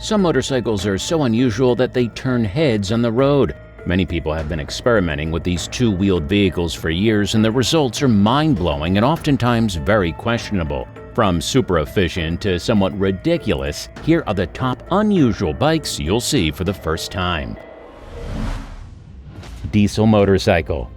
Some motorcycles are so unusual that they turn heads on the road. Many people have been experimenting with these two-wheeled vehicles for years, and the results are mind-blowing and oftentimes very questionable. From super efficient to somewhat ridiculous, here are the top unusual bikes you'll see for the first time. Diesel motorcycle.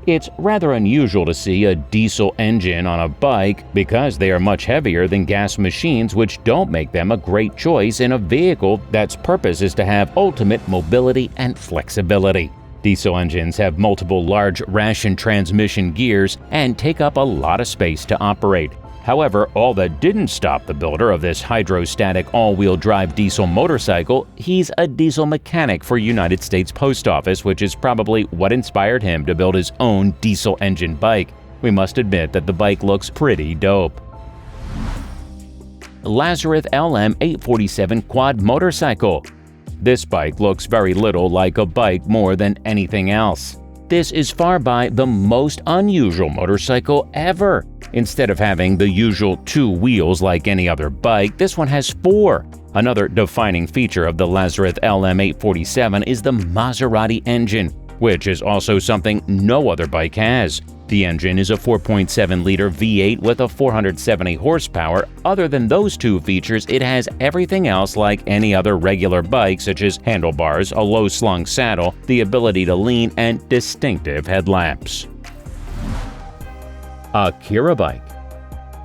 It's rather unusual to see a diesel engine on a bike because they are much heavier than gas machines, which don't make them a great choice in a vehicle that's purpose is to have ultimate mobility and flexibility. Diesel engines have multiple large ration transmission gears and take up a lot of space to operate. However, all that didn't stop the builder of this hydrostatic all-wheel drive diesel motorcycle. He's a diesel mechanic for United States Post Office, which is probably what inspired him to build his own diesel engine bike. We must admit that the bike looks pretty dope. LAZARETH LM847 Quad Motorcycle. This bike looks very little like a bike more than anything else. This is far by the most unusual motorcycle ever. Instead of having the usual 2 wheels like any other bike, this one has 4. Another defining feature of the LAZARETH LM847 is the Maserati engine, which is also something no other bike has. The engine is a 4.7-liter V8 with a 470 horsepower. Other than those 2 features, it has everything else like any other regular bike, such as handlebars, a low-slung saddle, the ability to lean, and distinctive headlamps. AKIRA bike.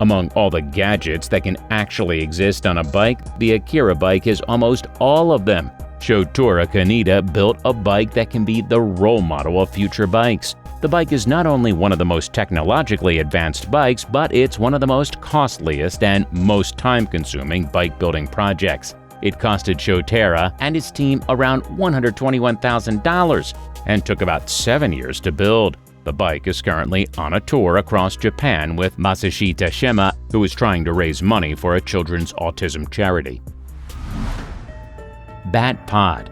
Among all the gadgets that can actually exist on a bike, the AKIRA bike is almost all of them. Shotora Kaneda built a bike that can be the role model of future bikes. The bike is not only one of the most technologically advanced bikes, but it's one of the most costliest and most time-consuming bike-building projects. It costed Shotora and his team around $121,000 and took about 7 years to build. The bike is currently on a tour across Japan with Masashita Shima, who is trying to raise money for a children's autism charity. Bat-Pod.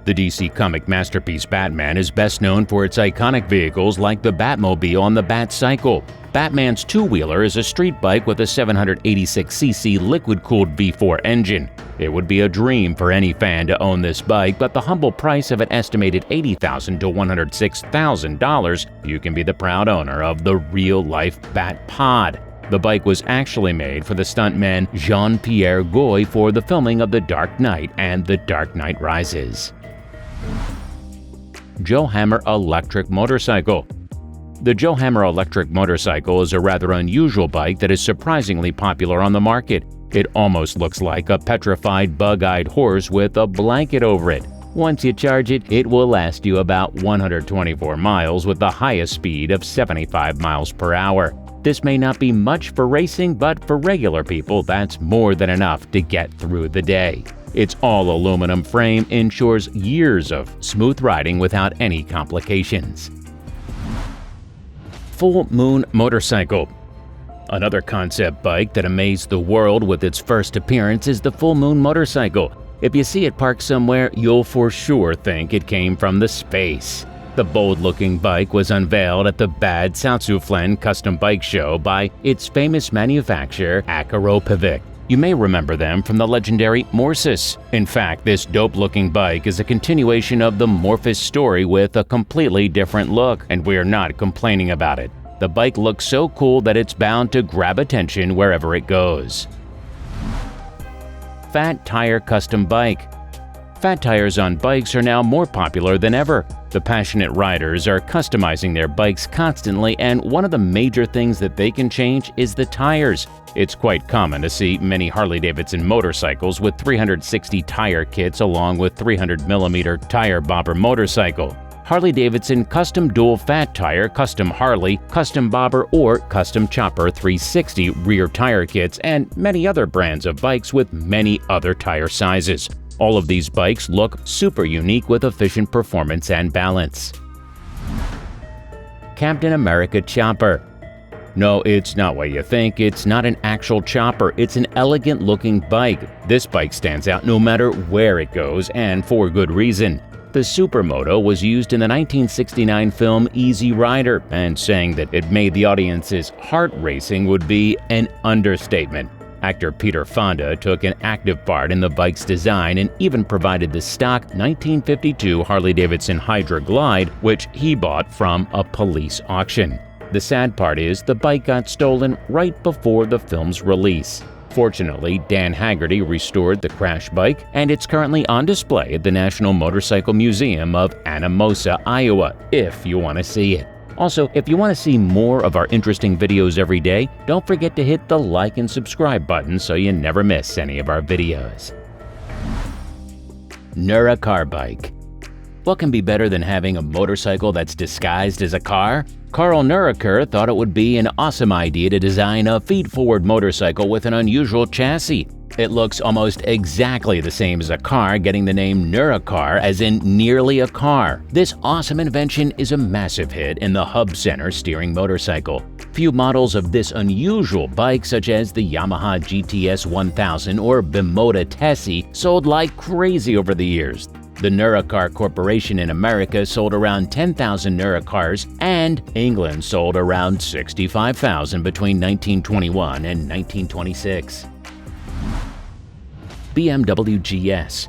The DC comic masterpiece Batman is best known for its iconic vehicles like the Batmobile and the Bat-Cycle. Batman's two-wheeler is a street bike with a 786cc liquid-cooled V4 engine. It would be a dream for any fan to own this bike, but the humble price of an estimated $80,000 to $106,000, you can be the proud owner of the real-life Bat-Pod. The bike was actually made for the stuntman Jean-Pierre Gouy for the filming of The Dark Knight and The Dark Knight Rises. JOHAMMER electric motorcycle. The JOHAMMER electric motorcycle is a rather unusual bike that is surprisingly popular on the market. It almost looks like a petrified bug-eyed horse with a blanket over it. Once you charge it, it will last you about 124 miles with the highest speed of 75 miles per hour. This may not be much for racing, but for regular people, that's more than enough to get through the day. Its all-aluminum frame ensures years of smooth riding without any complications. Full Moon motorcycle. Another concept bike that amazed the world with its first appearance is the Full Moon motorcycle. If you see it parked somewhere, you'll for sure think it came from the space. The bold-looking bike was unveiled at the Bad Salzuflen Custom Bike Show by its famous manufacturer, AKRAPOVIC. You may remember them from the legendary MORSUS. In fact, this dope-looking bike is a continuation of the Morphous story with a completely different look, and we're not complaining about it. The bike looks so cool that it's bound to grab attention wherever it goes. Fat Tire Custom Bike. Fat tires on bikes are now more popular than ever. The passionate riders are customizing their bikes constantly, and one of the major things that they can change is the tires. It's quite common to see many Harley-Davidson motorcycles with 360 tire kits along with 300mm tire bobber motorcycle. Harley-Davidson Custom Dual Fat Tire, Custom Harley, Custom Bobber, or Custom Chopper 360 rear tire kits, and many other brands of bikes with many other tire sizes. All of these bikes look super unique with efficient performance and balance. Captain America Chopper. No, it's not what you think. It's not an actual chopper. It's an elegant-looking bike. This bike stands out no matter where it goes, and for good reason. The Supermoto was used in the 1969 film Easy Rider, and saying that it made the audience's heart racing would be an understatement. Actor Peter Fonda took an active part in the bike's design and even provided the stock 1952 Harley-Davidson Hydra Glide, which he bought from a police auction. The sad part is the bike got stolen right before the film's release. Fortunately, Dan Haggerty restored the crash bike, and it's currently on display at the National Motorcycle Museum of Anamosa, Iowa, if you want to see it. Also, if you want to see more of our interesting videos every day, don't forget to hit the like and subscribe button so you never miss any of our videos. Ner-A-Car bike. What can be better than having a motorcycle that's disguised as a car? Carl Neracher thought it would be an awesome idea to design a feed-forward motorcycle with an unusual chassis. It looks almost exactly the same as a car, getting the name Ner-A-Car as in nearly a car. This awesome invention is a massive hit in the hub center steering motorcycle. Few models of this unusual bike, such as the Yamaha GTS1000 or Bimota Tesi, sold like crazy over the years. The Ner-A-Car Corporation in America sold around 10,000 Ner-A-Cars, and England sold around 65,000 between 1921 and 1926. BMW GS.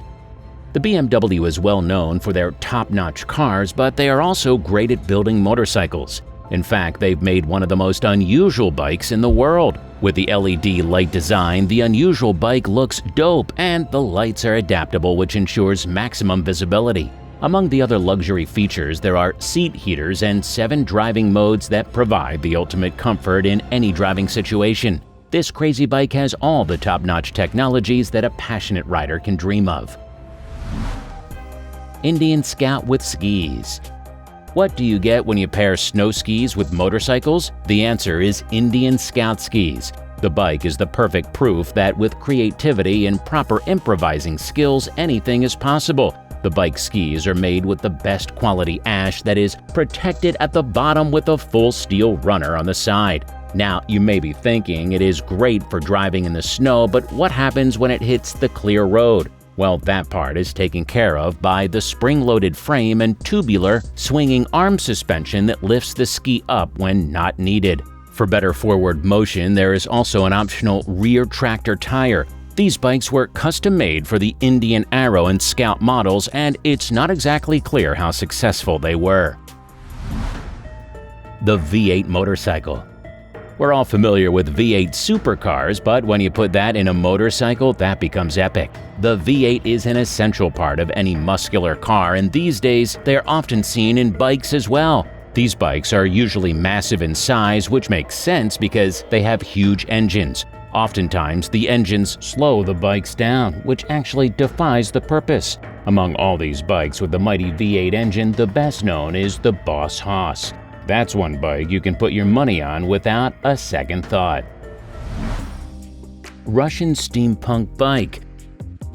The BMW is well known for their top-notch cars, but they are also great at building motorcycles. In fact, they've made one of the most unusual bikes in the world. With the LED light design, the unusual bike looks dope, and the lights are adaptable, which ensures maximum visibility. Among the other luxury features, there are seat heaters and 7 driving modes that provide the ultimate comfort in any driving situation. This crazy bike has all the top-notch technologies that a passionate rider can dream of. Indian Scout with skis. What do you get when you pair snow skis with motorcycles? The answer is Indian Scout skis. The bike is the perfect proof that with creativity and proper improvising skills, anything is possible. The bike skis are made with the best quality ash that is protected at the bottom with a full steel runner on the side. Now, you may be thinking it is great for driving in the snow, but what happens when it hits the clear road? Well, that part is taken care of by the spring-loaded frame and tubular, swinging arm suspension that lifts the ski up when not needed. For better forward motion, there is also an optional rear tractor tire. These bikes were custom-made for the Indian Arrow and Scout models, and it's not exactly clear how successful they were. The V8 motorcycle. We're all familiar with V8 supercars, but when you put that in a motorcycle, that becomes epic. The V8 is an essential part of any muscular car, and these days they are often seen in bikes as well. These bikes are usually massive in size, which makes sense because they have huge engines. Oftentimes, the engines slow the bikes down, which actually defies the purpose. Among all these bikes with the mighty V8 engine, the best known is the Boss Haas. That's one bike you can put your money on without a second thought. Russian steampunk bike.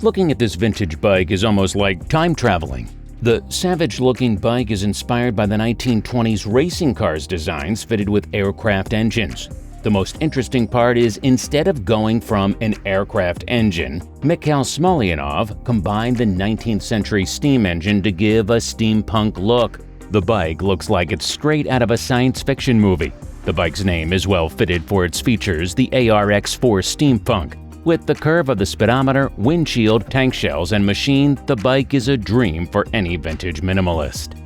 Looking at this vintage bike is almost like time traveling. The savage-looking bike is inspired by the 1920s racing cars designs fitted with aircraft engines. The most interesting part is instead of going from an aircraft engine, Mikhail Smolyanov combined the 19th century steam engine to give a steampunk look. The bike looks like it's straight out of a science fiction movie. The bike's name is well fitted for its features, the ARX4 Steampunk. With the curve of the speedometer, windshield, tank shells, and machine, the bike is a dream for any vintage minimalist.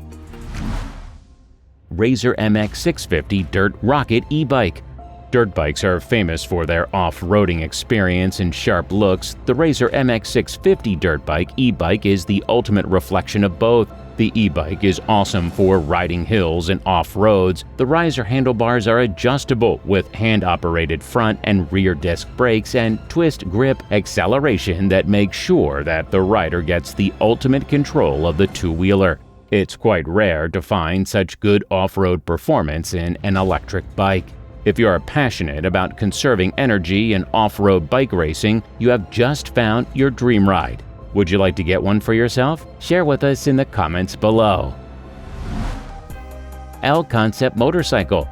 Razor MX650 Dirt Rocket e-bike. Dirt bikes are famous for their off-roading experience and sharp looks. The Razor MX650 dirt bike e-bike is the ultimate reflection of both. The e-bike is awesome for riding hills and off-roads. The riser handlebars are adjustable with hand-operated front and rear disc brakes and twist grip acceleration that makes sure that the rider gets the ultimate control of the two-wheeler. It's quite rare to find such good off-road performance in an electric bike. If you are passionate about conserving energy and off-road bike racing, you have just found your dream ride. Would you like to get one for yourself? Share with us in the comments below. L-Concept motorcycle.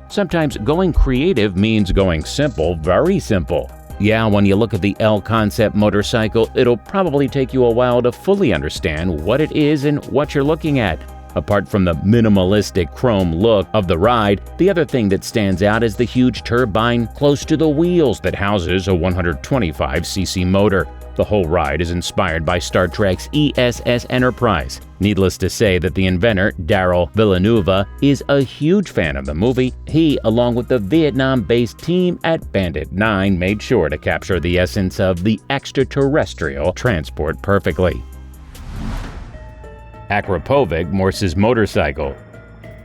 Sometimes going creative means going simple, very simple. Yeah, when you look at the L-Concept motorcycle, it'll probably take you a while to fully understand what it is and what you're looking at. Apart from the minimalistic chrome look of the ride, the other thing that stands out is the huge turbine close to the wheels that houses a 125cc motor. The whole ride is inspired by Star Trek's ISS Enterprise. Needless to say that the inventor, Daryl Villeneuve, is a huge fan of the movie. He, along with the Vietnam-based team at Bandit 9, made sure to capture the essence of the extraterrestrial transport perfectly. AKRAPOVIC MORSUS motorcycle.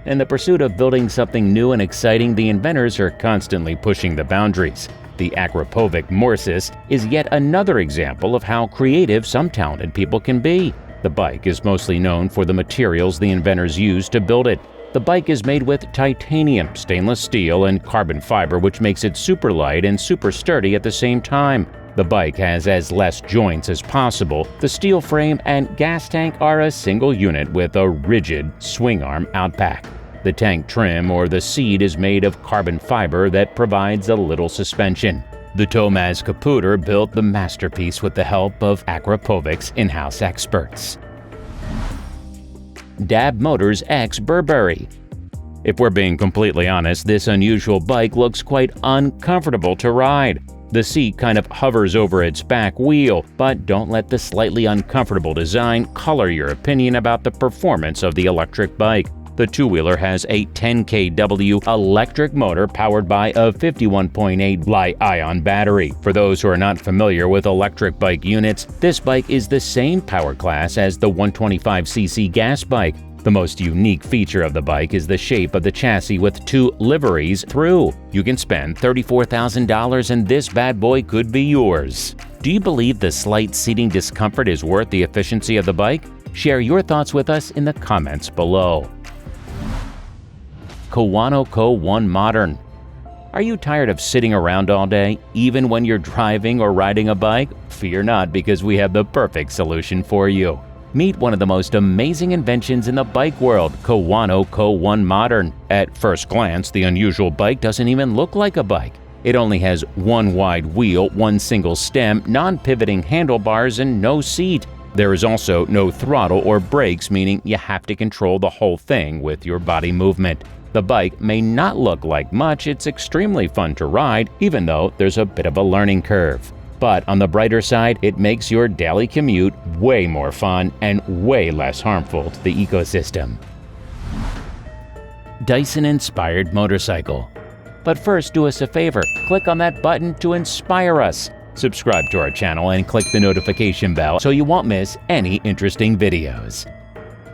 In the pursuit of building something new and exciting, the inventors are constantly pushing the boundaries. The AKRAPOVIC MORSUS is yet another example of how creative some talented people can be. The bike is mostly known for the materials the inventors used to build it. The bike is made with titanium, stainless steel, and carbon fiber, which makes it super light and super sturdy at the same time. The bike has as less joints as possible. The steel frame and gas tank are a single unit with a rigid swing arm outpack. The tank trim or the seat is made of carbon fiber that provides a little suspension. The Thomas Caputer built the masterpiece with the help of AKRAPOVIC's in-house experts. DAB Motors X Burberry. If we're being completely honest, this unusual bike looks quite uncomfortable to ride. The seat kind of hovers over its back wheel, but don't let the slightly uncomfortable design color your opinion about the performance of the electric bike. The two-wheeler has a 10 kW electric motor powered by a 51.8 Li-ion battery. For those who are not familiar with electric bike units, this bike is the same power class as the 125cc gas bike. The most unique feature of the bike is the shape of the chassis with two liveries through. You can spend $34,000 and this bad boy could be yours. Do you believe the slight seating discomfort is worth the efficiency of the bike? Share your thoughts with us in the comments below. Kawano Co-1 Modern. Are you tired of sitting around all day, even when you're driving or riding a bike? Fear not, because we have the perfect solution for you. Meet one of the most amazing inventions in the bike world, Kawano Co-1 Modern. At first glance, the unusual bike doesn't even look like a bike. It only has one wide wheel, one single stem, non-pivoting handlebars, and no seat. There is also no throttle or brakes, meaning you have to control the whole thing with your body movement. The bike may not look like much, it's extremely fun to ride, even though there's a bit of a learning curve. But on the brighter side, it makes your daily commute way more fun and way less harmful to the ecosystem. DYSON-INSPIRED motorcycle. But first, do us a favor, click on that button to inspire us. Subscribe to our channel and click the notification bell so you won't miss any interesting videos.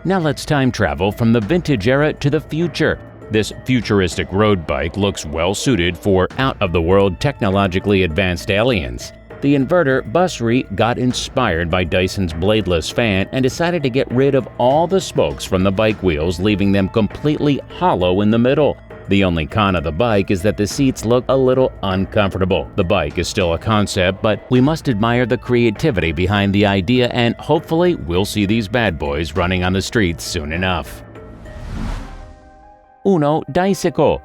Now let's time travel from the vintage era to the future. This futuristic road bike looks well suited for out-of-the-world technologically advanced aliens. The inverter BURBERRY got inspired by Dyson's bladeless fan and decided to get rid of all the spokes from the bike wheels, leaving them completely hollow in the middle. The only con of the bike is that the seats look a little uncomfortable. The bike is still a concept, but we must admire the creativity behind the idea, and hopefully we'll see these bad boys running on the streets soon enough. Uno Dicycle.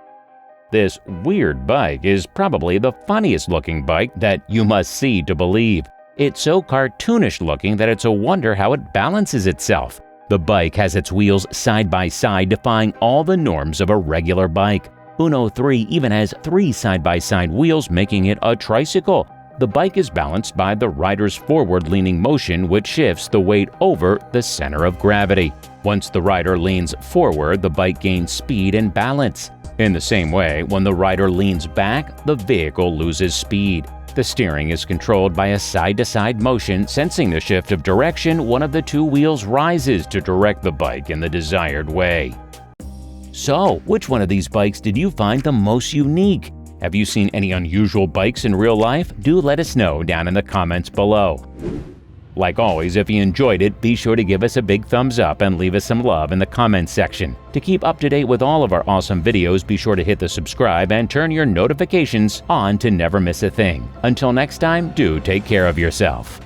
This weird bike is probably the funniest looking bike that you must see to believe. It's so cartoonish looking that it's a wonder how it balances itself. The bike has its wheels side by side, defying all the norms of a regular bike. Uno 3 even has 3 side-by-side wheels, making it a tricycle. The bike is balanced by the rider's forward-leaning motion, which shifts the weight over the center of gravity. Once the rider leans forward, the bike gains speed and balance. In the same way, when the rider leans back, the vehicle loses speed. The steering is controlled by a side-to-side motion. Sensing the shift of direction, one of the two wheels rises to direct the bike in the desired way. So, which one of these bikes did you find the most unique? Have you seen any unusual bikes in real life? Do let us know down in the comments below. Like always, if you enjoyed it, be sure to give us a big thumbs up and leave us some love in the comments section. To keep up to date with all of our awesome videos, be sure to hit the subscribe and turn your notifications on to never miss a thing. Until next time, do take care of yourself.